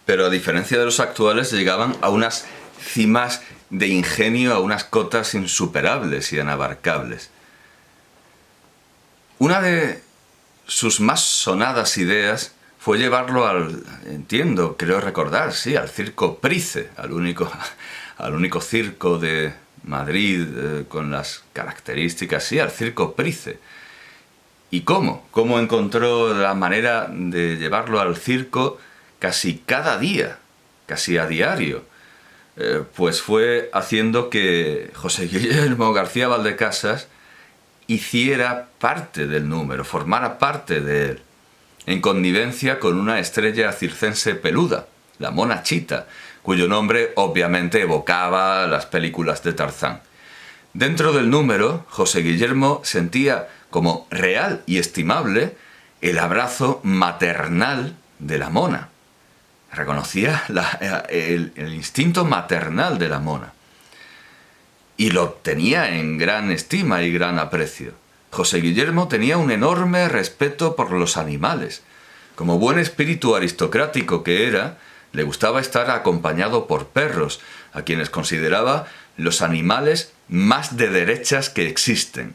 pero a diferencia de los actuales llegaban a unas cimas de ingenio, a unas cotas insuperables y inabarcables. Una de sus más sonadas ideas fue llevarlo creo recordar, sí, al Circo Price, al único circo de Madrid con las características, sí, al Circo Price. ¿Y cómo? ¿Cómo encontró la manera de llevarlo al circo casi cada día, casi a diario? Pues fue haciendo que José Guillermo García Valdecasas hiciera parte del número, formara parte de él, en connivencia con una estrella circense peluda, la Mona Chita, cuyo nombre obviamente evocaba las películas de Tarzán. Dentro del número, José Guillermo sentía como real y estimable el abrazo maternal de la mona. Reconocía el instinto maternal de la mona. Y lo tenía en gran estima y gran aprecio. José Guillermo tenía un enorme respeto por los animales. Como buen espíritu aristocrático que era, le gustaba estar acompañado por perros, a quienes consideraba los animales más de derechas que existen,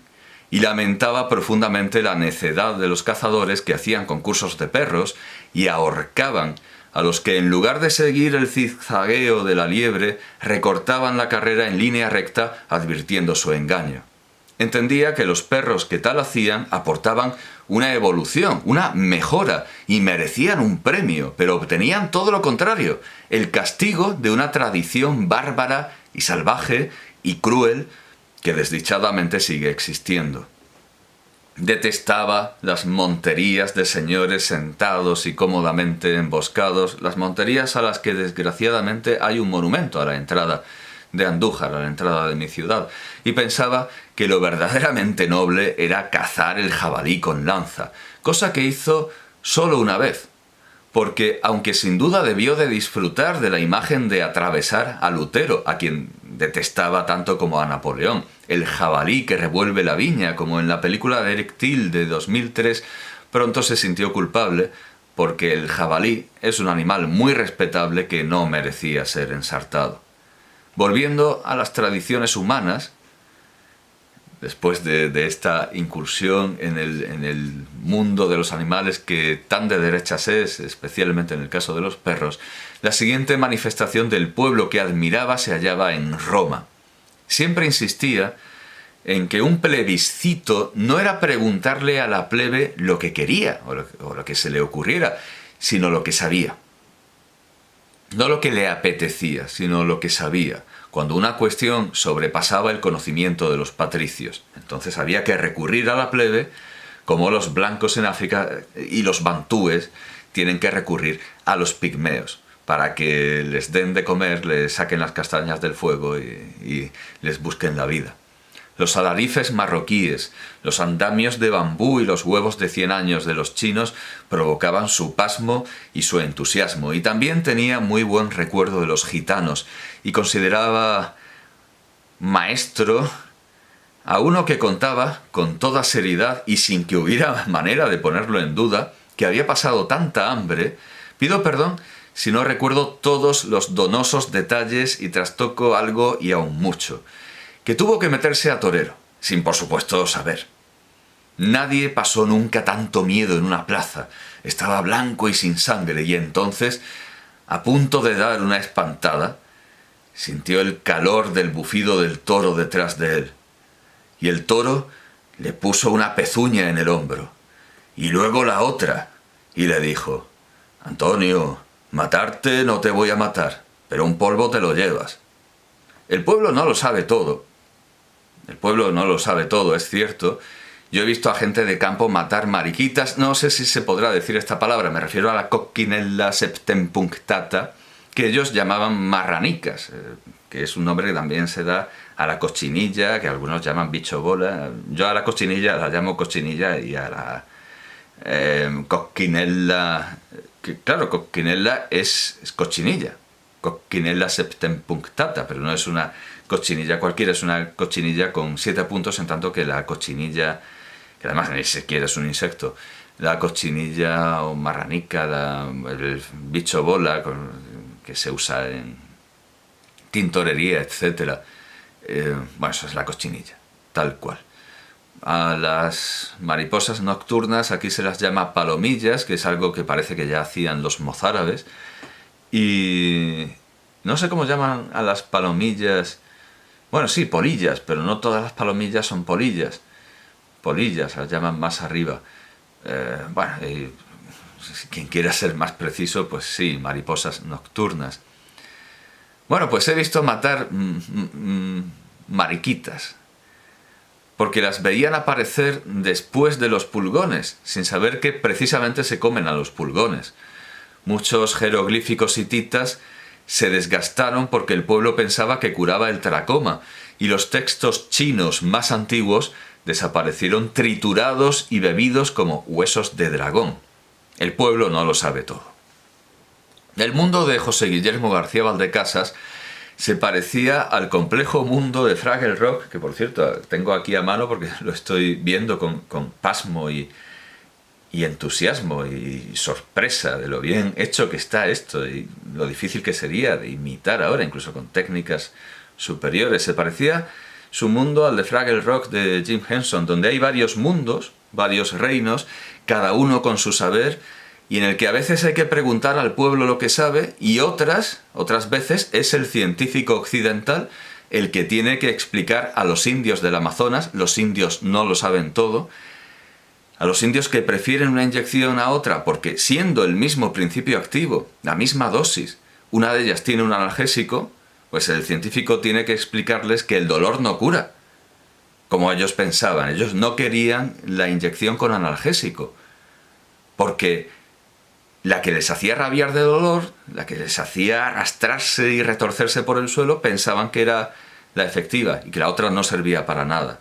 y lamentaba profundamente la necedad de los cazadores que hacían concursos de perros y ahorcaban a los que, en lugar de seguir el zigzagueo de la liebre, recortaban la carrera en línea recta advirtiendo su engaño. Entendía que los perros que tal hacían aportaban una evolución, una mejora, y merecían un premio, pero obtenían todo lo contrario, el castigo de una tradición bárbara y salvaje y cruel que desdichadamente sigue existiendo. Detestaba las monterías de señores sentados y cómodamente emboscados, las monterías a las que desgraciadamente hay un monumento a la entrada de Andújar, a la entrada de mi ciudad, y pensaba que lo verdaderamente noble era cazar el jabalí con lanza, cosa que hizo solo una vez, porque aunque sin duda debió de disfrutar de la imagen de atravesar a Lutero, a quien detestaba tanto como a Napoleón, el jabalí que revuelve la viña, como en la película de Eric Till de 2003, pronto se sintió culpable porque el jabalí es un animal muy respetable que no merecía ser ensartado. Volviendo a las tradiciones humanas, después de esta incursión en el mundo de los animales que tan de derechas es, especialmente en el caso de los perros, la siguiente manifestación del pueblo que admiraba se hallaba en Roma. Siempre insistía en que un plebiscito no era preguntarle a la plebe lo que quería o lo que se le ocurriera, sino lo que sabía. No lo que le apetecía, sino lo que sabía, cuando una cuestión sobrepasaba el conocimiento de los patricios. Entonces había que recurrir a la plebe, como los blancos en África y los bantúes tienen que recurrir a los pigmeos, para que les den de comer, les saquen las castañas del fuego y les busquen la vida. Los alarifes marroquíes, los andamios de bambú y los huevos de 100 años de los chinos provocaban su pasmo y su entusiasmo, y también tenía muy buen recuerdo de los gitanos, y consideraba maestro a uno que contaba con toda seriedad y sin que hubiera manera de ponerlo en duda, que había pasado tanta hambre. Pido perdón si no recuerdo todos los donosos detalles y trastoco algo y aún mucho, que tuvo que meterse a torero, sin por supuesto saber. Nadie pasó nunca tanto miedo en una plaza, estaba blanco y sin sangre, y entonces, a punto de dar una espantada, sintió el calor del bufido del toro detrás de él, y el toro le puso una pezuña en el hombro, y luego la otra, y le dijo: «Antonio, matarte no te voy a matar, pero un polvo te lo llevas». El pueblo no lo sabe todo. El pueblo no lo sabe todo, es cierto. Yo he visto a gente de campo matar mariquitas, no sé si se podrá decir esta palabra, me refiero a la coccinella septempunctata, que ellos llamaban marranicas, que es un nombre que también se da a la cochinilla, que algunos llaman bicho bola. Yo a la cochinilla la llamo cochinilla, y a la coccinella, que claro, coccinella es cochinilla, coccinella septempunctata, pero no es una cochinilla cualquiera, es una cochinilla con 7 puntos, en tanto que la cochinilla, que además ni siquiera es un insecto, la cochinilla o marranica, el bicho bola que se usa en tintorería, etc. Bueno, eso es la cochinilla, tal cual. A las mariposas nocturnas aquí se las llama palomillas, que es algo que parece que ya hacían los mozárabes. Y no sé cómo llaman a las palomillas. Bueno, sí, polillas, pero no todas las palomillas son polillas. Polillas, las llaman más arriba. Bueno, quien quiera ser más preciso, pues sí, mariposas nocturnas. Bueno, pues he visto matar mariquitas, porque las veían aparecer después de los pulgones, sin saber que precisamente se comen a los pulgones. Muchos jeroglíficos hititas se desgastaron porque el pueblo pensaba que curaba el tracoma, y los textos chinos más antiguos desaparecieron triturados y bebidos como huesos de dragón. El pueblo no lo sabe todo. El mundo de José Guillermo García Valdecasas se parecía al complejo mundo de Fraggle Rock, que por cierto tengo aquí a mano porque lo estoy viendo con pasmo y entusiasmo y sorpresa de lo bien hecho que está esto y lo difícil que sería de imitar ahora, incluso con técnicas superiores. Se parecía su mundo al de Fraggle Rock de Jim Henson, donde hay varios mundos, varios reinos, cada uno con su saber, y en el que a veces hay que preguntar al pueblo lo que sabe, y otras veces es el científico occidental el que tiene que explicar a los indios del Amazonas. Los indios no lo saben todo, a los indios que prefieren una inyección a otra, porque siendo el mismo principio activo, la misma dosis, una de ellas tiene un analgésico, pues el científico tiene que explicarles que el dolor no cura, como ellos pensaban. Ellos no querían la inyección con analgésico, porque la que les hacía rabiar de dolor, la que les hacía arrastrarse y retorcerse por el suelo, pensaban que era la efectiva y que la otra no servía para nada.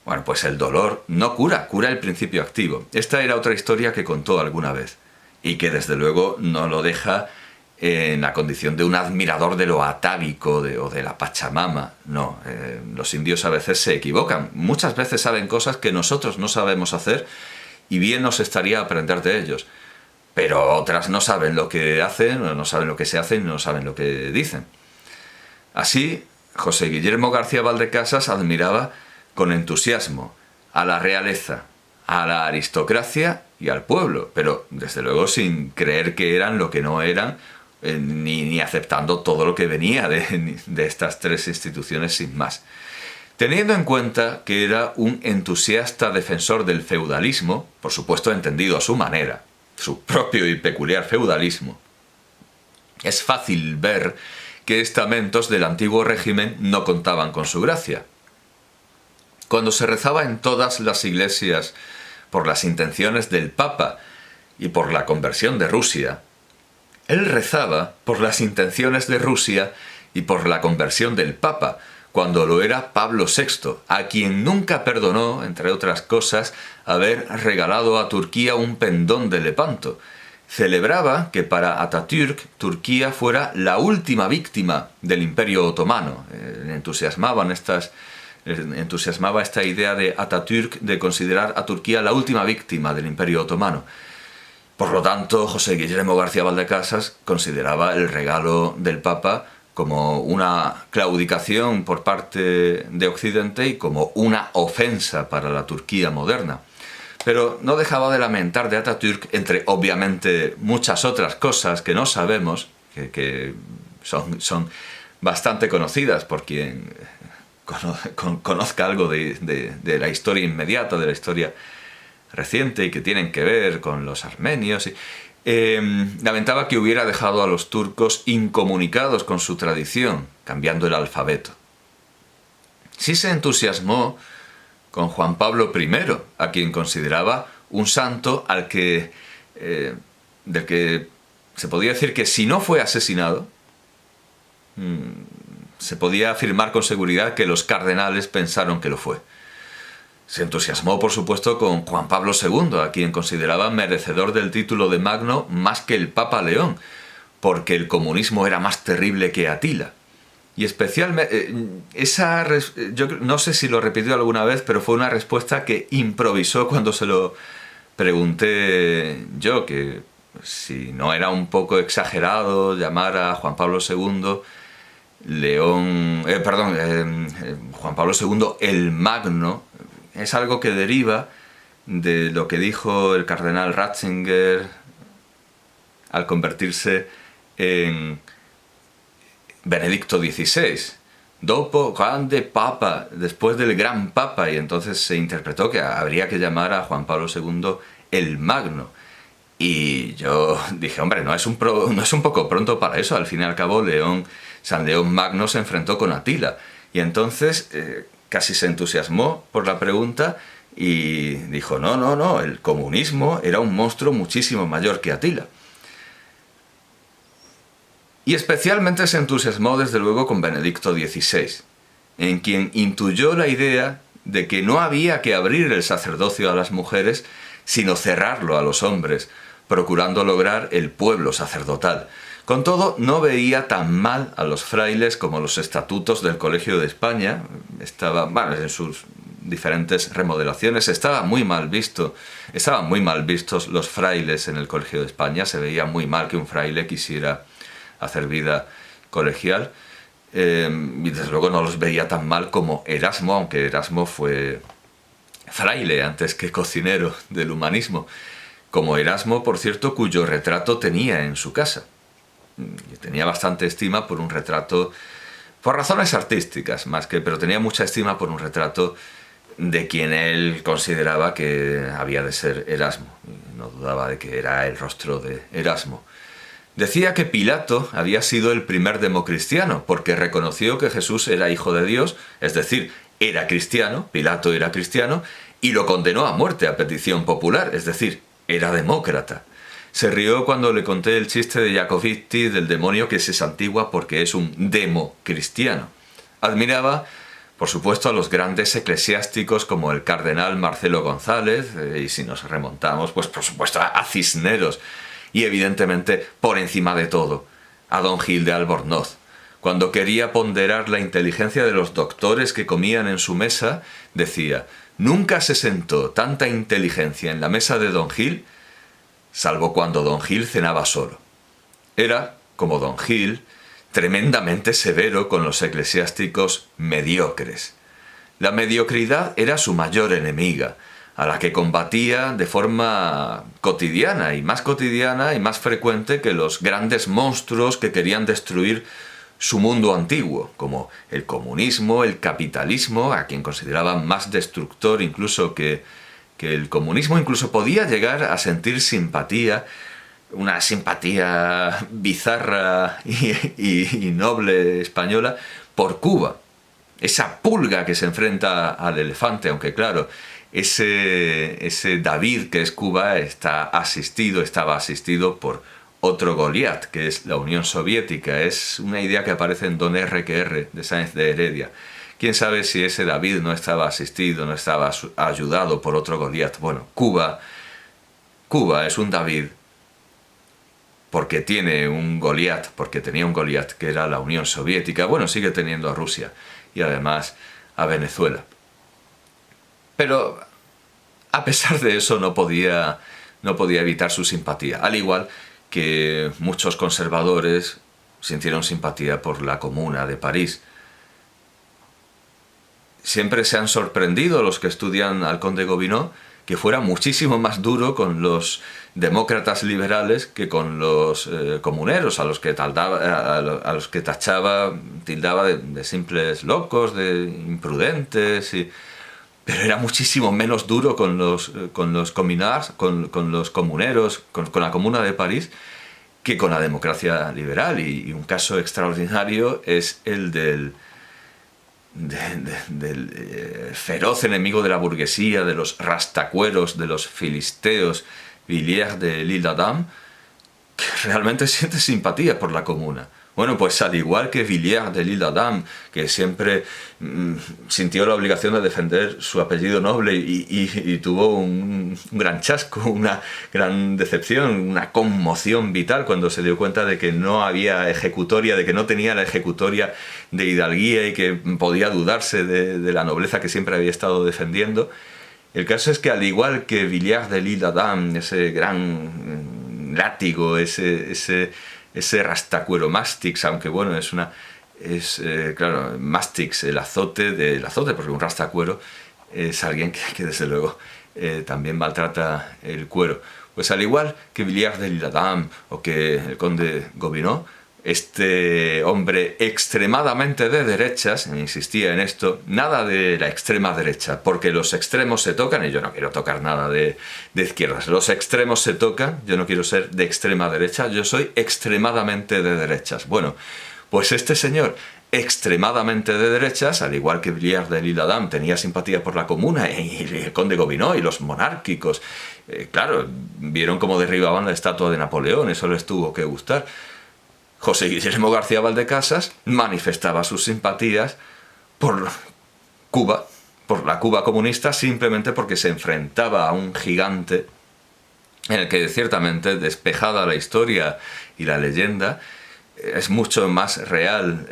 Bueno, pues el dolor no cura, cura el principio activo. Esta era otra historia que contó alguna vez y que desde luego no lo deja en la condición de un admirador de lo atávico o de la Pachamama. No, los indios a veces se equivocan. Muchas veces saben cosas que nosotros no sabemos hacer y bien nos estaría aprender de ellos. Pero otras no saben lo que hacen, no saben lo que se hacen y no saben lo que dicen. Así, José Guillermo García Valdecasas admiraba con entusiasmo a la realeza, a la aristocracia y al pueblo, pero desde luego sin creer que eran lo que no eran, ni aceptando todo lo que venía de estas tres instituciones sin más. Teniendo en cuenta que era un entusiasta defensor del feudalismo, por supuesto entendido a su manera, su propio y peculiar feudalismo, es fácil ver que estamentos del antiguo régimen no contaban con su gracia. Cuando se rezaba en todas las iglesias por las intenciones del Papa y por la conversión de Rusia, él rezaba por las intenciones de Rusia y por la conversión del Papa, cuando lo era Pablo VI, a quien nunca perdonó, entre otras cosas, haber regalado a Turquía un pendón de Lepanto. Celebraba que para Atatürk Turquía fuera la última víctima del Imperio Otomano. Le entusiasmaba esta idea de Atatürk de considerar a Turquía la última víctima del Imperio Otomano. Por lo tanto, José Guillermo García Valdecasas consideraba el regalo del Papa como una claudicación por parte de Occidente y como una ofensa para la Turquía moderna. Pero no dejaba de lamentar de Atatürk, entre obviamente muchas otras cosas que no sabemos, que son bastante conocidas por quien conozca algo de la historia inmediata, de la historia reciente y que tienen que ver con los armenios. Lamentaba que hubiera dejado a los turcos incomunicados con su tradición, cambiando el alfabeto. Sí se entusiasmó con Juan Pablo I, a quien consideraba un santo del que se podía decir que si no fue asesinado, se podía afirmar con seguridad que los cardenales pensaron que lo fue. Se entusiasmó, por supuesto, con Juan Pablo II, a quien consideraba merecedor del título de Magno más que el Papa León, porque el comunismo era más terrible que Atila. Y especialmente, yo no sé si lo repitió alguna vez, pero fue una respuesta que improvisó cuando se lo pregunté yo que si no era un poco exagerado llamar a Juan Pablo II Juan Pablo II el Magno. Es algo que deriva de lo que dijo el cardenal Ratzinger al convertirse en Benedicto XVI. Dopo grande papa, después del gran papa, y entonces se interpretó que habría que llamar a Juan Pablo II el Magno. Y yo dije, hombre, no es un poco pronto para eso. Al fin y al cabo, San León Magno se enfrentó con Atila. Y entonces casi se entusiasmó por la pregunta y dijo, no, el comunismo era un monstruo muchísimo mayor que Atila. Y especialmente se entusiasmó desde luego con Benedicto XVI, en quien intuyó la idea de que no había que abrir el sacerdocio a las mujeres, sino cerrarlo a los hombres, procurando lograr el pueblo sacerdotal. Con todo, no veía tan mal a los frailes como los estatutos del Colegio de España. En sus diferentes remodelaciones estaban muy mal vistos los frailes en el Colegio de España. Se veía muy mal que un fraile quisiera hacer vida colegial. Y desde luego no los veía tan mal como Erasmo, aunque Erasmo fue fraile antes que cocinero del humanismo. Como Erasmo, por cierto, cuyo retrato tenía en su casa. Y tenía bastante estima por un retrato, por razones artísticas pero tenía mucha estima por un retrato de quien él consideraba que había de ser Erasmo. Y no dudaba de que era el rostro de Erasmo. Decía que Pilato había sido el primer democristiano, porque reconoció que Jesús era hijo de Dios, es decir, era cristiano, Pilato era cristiano, y lo condenó a muerte a petición popular, es decir, era demócrata. Se rió cuando le conté el chiste de Jacobiti del demonio que se santigua porque es un democristiano. Admiraba, por supuesto, a los grandes eclesiásticos como el cardenal Marcelo González, y si nos remontamos, pues por supuesto a Cisneros, y evidentemente, por encima de todo, a don Gil de Albornoz. Cuando quería ponderar la inteligencia de los doctores que comían en su mesa, decía: nunca se sentó tanta inteligencia en la mesa de don Gil, salvo cuando don Gil cenaba solo. Era, como don Gil, tremendamente severo con los eclesiásticos mediocres. La mediocridad era su mayor enemiga, a la que combatía de forma cotidiana y más frecuente que los grandes monstruos que querían destruir su mundo antiguo, como el comunismo, el capitalismo, a quien consideraba más destructor incluso que el comunismo. Incluso podía llegar a sentir simpatía, una simpatía bizarra y noble española, por Cuba. Esa pulga que se enfrenta al elefante, aunque claro, ese David que es Cuba estaba asistido por otro Goliat, que es la Unión Soviética. Es una idea que aparece en Don R. de Sáenz de Heredia. ¿Quién sabe si ese David no estaba asistido, no estaba ayudado por otro Goliat? Bueno, Cuba es un David porque tenía un Goliat que era la Unión Soviética. Bueno, sigue teniendo a Rusia y además a Venezuela. Pero a pesar de eso no podía evitar su simpatía, al igual que muchos conservadores sintieron simpatía por la Comuna de París. Siempre se han sorprendido los que estudian al conde Gobineau que fuera muchísimo más duro con los demócratas liberales que con los comuneros, a los que tildaba de simples locos, de imprudentes, pero era muchísimo menos duro con los comunars, con los comuneros, con la Comuna de París, que con la democracia liberal. Y un caso extraordinario es el del feroz enemigo de la burguesía, de los rastacueros, de los filisteos, Villiers de l'Isle-Adam, que realmente siente simpatía por la Comuna. Bueno, pues al igual que Villiers de l'Isle-Adam, que siempre sintió la obligación de defender su apellido noble y tuvo un gran chasco, una gran decepción, una conmoción vital cuando se dio cuenta de que no había ejecutoria, de que no tenía la ejecutoria de hidalguía y que podía dudarse de la nobleza que siempre había estado defendiendo. El caso es que al igual que Villars de l'Isle-Adam, ese gran látigo, ese rastacuero mastix, aunque bueno, claro, mastix, el azote del azote, porque un rastacuero es alguien que desde luego también maltrata el cuero. Pues al igual que Villars de l'Isle-Adam o que el conde Gobineau, este hombre extremadamente de derechas, insistía en esto, nada de la extrema derecha, porque los extremos se tocan, y yo no quiero tocar nada de izquierdas, los extremos se tocan, yo no quiero ser de extrema derecha, yo soy extremadamente de derechas. Bueno, pues este señor, extremadamente de derechas, al igual que Villars de l'Isle-Adam tenía simpatía por la Comuna y el conde Gobineau y los monárquicos, claro, vieron cómo derribaban la estatua de Napoleón, eso les tuvo que gustar. José Guillermo García Valdecasas manifestaba sus simpatías por Cuba, por la Cuba comunista, simplemente porque se enfrentaba a un gigante en el que ciertamente, despejada la historia y la leyenda, es mucho más real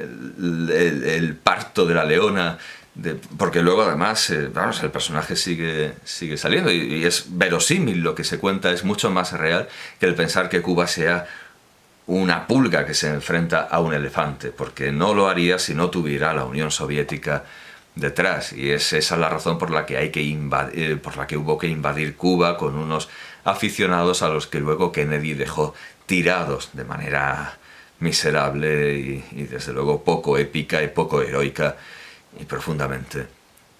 el parto de la leona, porque luego además vamos, el personaje sigue saliendo y es verosímil lo que se cuenta, es mucho más real que el pensar que Cuba sea una pulga que se enfrenta a un elefante, porque no lo haría si no tuviera la Unión Soviética detrás, y es esa la razón por la que por la que hubo que invadir Cuba con unos aficionados a los que luego Kennedy dejó tirados de manera miserable y desde luego poco épica y poco heroica y profundamente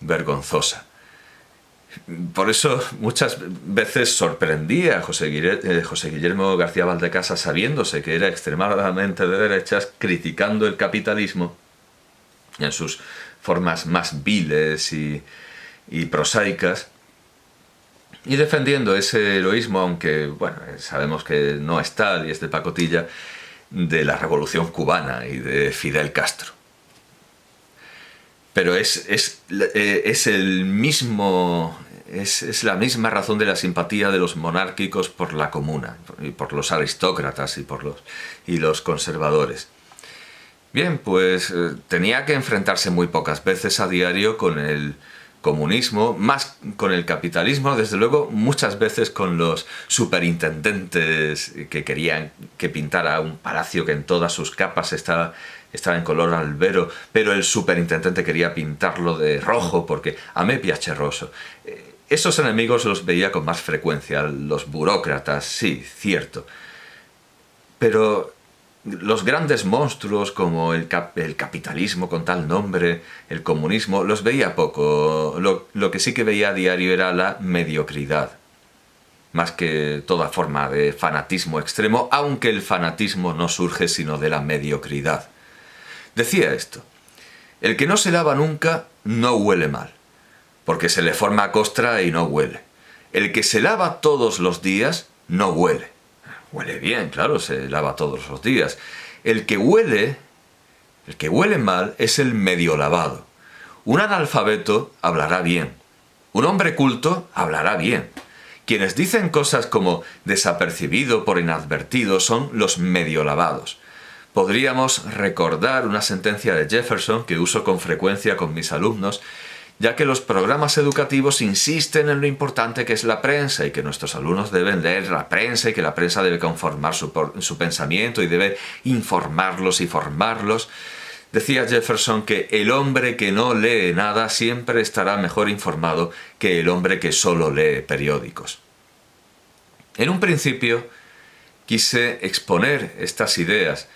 vergonzosa. Por eso muchas veces sorprendía a José Guillermo García Valdecasas, sabiéndose que era extremadamente de derechas, criticando el capitalismo en sus formas más viles y prosaicas, y defendiendo ese heroísmo, aunque bueno, sabemos que no es tal y es de pacotilla, de la Revolución Cubana y de Fidel Castro. Pero es la misma razón de la simpatía de los monárquicos por la Comuna, y por los aristócratas y los conservadores. Bien, pues tenía que enfrentarse muy pocas veces a diario con el comunismo, más con el capitalismo, desde luego muchas veces con los superintendentes que querían que pintara un palacio que en todas sus capas estaba en color albero, pero el superintendente quería pintarlo de rojo porque a me piace rosso. Esos enemigos los veía con más frecuencia, los burócratas, sí, cierto. Pero los grandes monstruos como el capitalismo con tal nombre, el comunismo, los veía poco. Lo que sí que veía a diario era la mediocridad, más que toda forma de fanatismo extremo, aunque el fanatismo no surge sino de la mediocridad. Decía esto: el que no se lava nunca no huele mal, porque se le forma costra y no huele. El que se lava todos los días no huele. Huele bien, claro, se lava todos los días. El que huele mal es el medio lavado. Un analfabeto hablará bien. Un hombre culto hablará bien. Quienes dicen cosas como desapercibido por inadvertido son los medio lavados. Podríamos recordar una sentencia de Jefferson que uso con frecuencia con mis alumnos, ya que los programas educativos insisten en lo importante que es la prensa y que nuestros alumnos deben leer la prensa y que la prensa debe conformar su pensamiento y debe informarlos y formarlos. Decía Jefferson que el hombre que no lee nada siempre estará mejor informado que el hombre que solo lee periódicos. En un principio quise exponer estas ideas,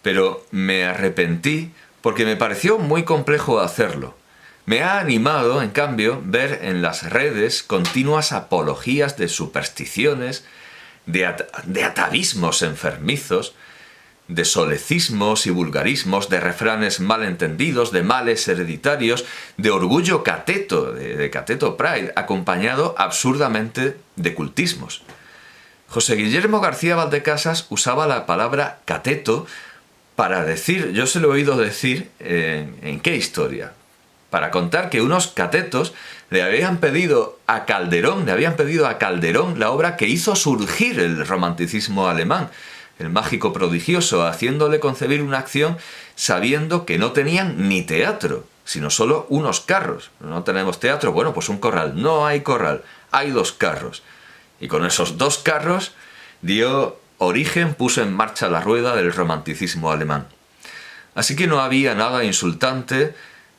pero me arrepentí porque me pareció muy complejo hacerlo. Me ha animado, en cambio, ver en las redes continuas apologías de supersticiones, de atavismos enfermizos, de solecismos y vulgarismos, de refranes malentendidos, de males hereditarios, de orgullo cateto, de cateto pride, acompañado absurdamente de cultismos. José Guillermo García Valdecasas usaba la palabra cateto para decir, yo se lo he oído decir, ¿en qué historia? Para contar que unos catetos le habían pedido a Calderón la obra que hizo surgir el romanticismo alemán, el mágico prodigioso, haciéndole concebir una acción sabiendo que no tenían ni teatro. sino solo unos carros. No tenemos teatro, bueno, pues un corral. No hay corral, hay 2 carros. Y con esos 2 carros dio origen, puso en marcha la rueda del romanticismo alemán. Así que no había nada insultante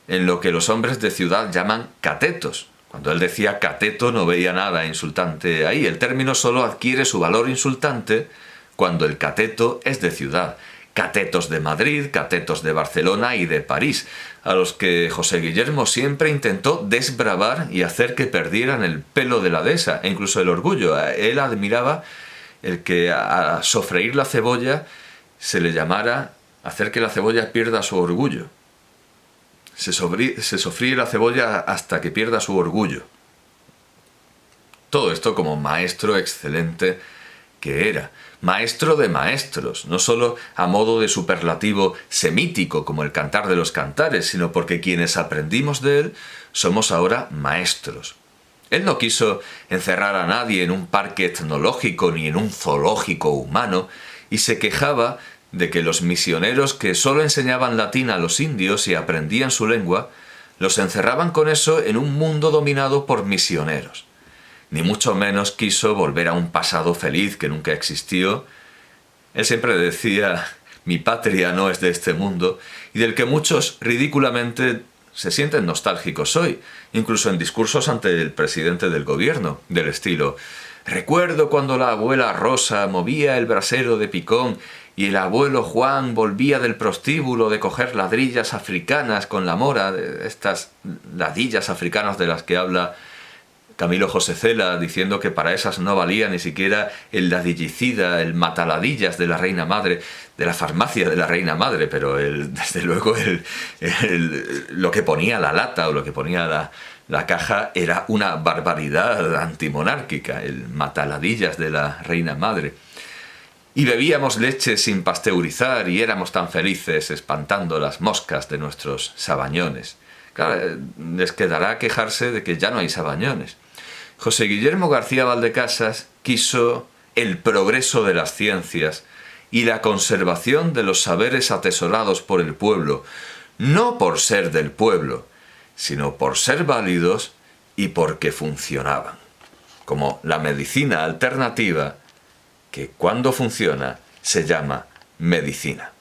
en lo que los hombres de ciudad llaman catetos. Cuando él decía cateto no veía nada insultante ahí. El término solo adquiere su valor insultante cuando el cateto es de ciudad. Catetos de Madrid, catetos de Barcelona y de París, a los que José Guillermo siempre intentó desbravar y hacer que perdieran el pelo de la dehesa e incluso el orgullo. Él admiraba el que a sofreír la cebolla se le llamara hacer que la cebolla pierda su orgullo. Se sofríe la cebolla hasta que pierda su orgullo. Todo esto como maestro excelente que era. Maestro de maestros, no solo a modo de superlativo semítico como el Cantar de los Cantares, sino porque quienes aprendimos de él somos ahora maestros. Él no quiso encerrar a nadie en un parque etnológico ni en un zoológico humano y se quejaba de que los misioneros que solo enseñaban latín a los indios y aprendían su lengua, los encerraban con eso en un mundo dominado por misioneros. Ni mucho menos quiso volver a un pasado feliz que nunca existió. Él siempre decía, mi patria no es de este mundo, y del que muchos ridículamente se sienten nostálgicos hoy, incluso en discursos ante el presidente del gobierno, del estilo, recuerdo cuando la abuela Rosa movía el brasero de picón y el abuelo Juan volvía del prostíbulo de coger ladrillas africanas con la mora, de estas ladillas africanas de las que habla Camilo José Cela, diciendo que para esas no valía ni siquiera el ladillicida, el mataladillas de la Reina Madre, de la farmacia de la Reina Madre, pero desde luego lo que ponía la lata o lo que ponía la caja era una barbaridad antimonárquica, el mataladillas de la Reina Madre. Y bebíamos leche sin pasteurizar y éramos tan felices espantando las moscas de nuestros sabañones. Claro, les quedará quejarse de que ya no hay sabañones. José Guillermo García Valdecasas quiso el progreso de las ciencias y la conservación de los saberes atesorados por el pueblo, no por ser del pueblo, sino por ser válidos y porque funcionaban. Como la medicina alternativa, que cuando funciona se llama medicina.